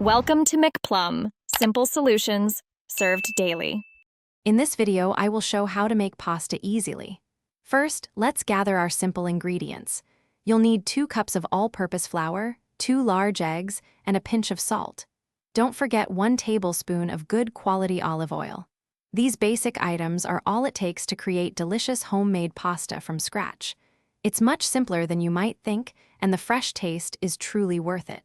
Welcome to McPlum, simple solutions served daily. In this video, I will show how to make pasta easily. First, let's gather our simple ingredients. You'll need 2 cups of all-purpose flour, 2 large eggs, and a pinch of salt. Don't forget 1 tablespoon of good quality olive oil. These basic items are all it takes to create delicious homemade pasta from scratch. It's much simpler than you might think, and the fresh taste is truly worth it.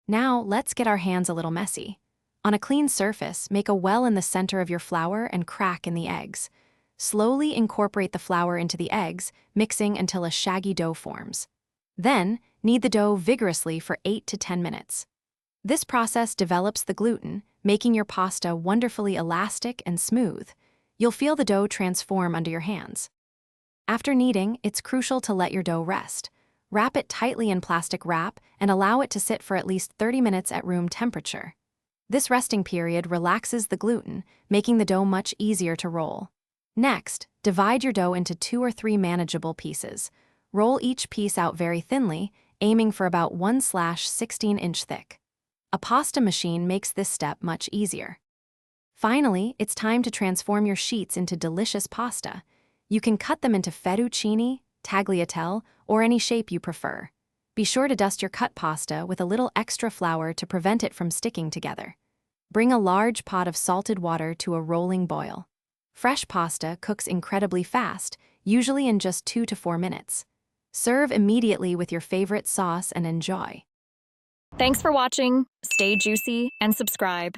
Now, let's get our hands a little messy. On a clean surface, make a well in the center of your flour and crack in the eggs. Slowly incorporate the flour into the eggs, mixing until a shaggy dough forms. Then, knead the dough vigorously for 8 to 10 minutes. This process develops the gluten, making your pasta wonderfully elastic and smooth. You'll feel the dough transform under your hands. After kneading, it's crucial to let your dough rest. Wrap it tightly in plastic wrap and allow it to sit for at least 30 minutes at room temperature. This resting period relaxes the gluten, making the dough much easier to roll. Next, divide your dough into 2 or 3 manageable pieces. Roll each piece out very thinly, aiming for about 1/16-inch thick. A pasta machine makes this step much easier. Finally, it's time to transform your sheets into delicious pasta. You can cut them into fettuccine, tagliatelle, or any shape you prefer. Be sure to dust your cut pasta with a little extra flour to prevent it from sticking together. Bring a large pot of salted water to a rolling boil. Fresh pasta cooks incredibly fast, usually in just 2 to 4 minutes. Serve immediately with your favorite sauce and enjoy. Thanks for watching. Stay juicy and subscribe.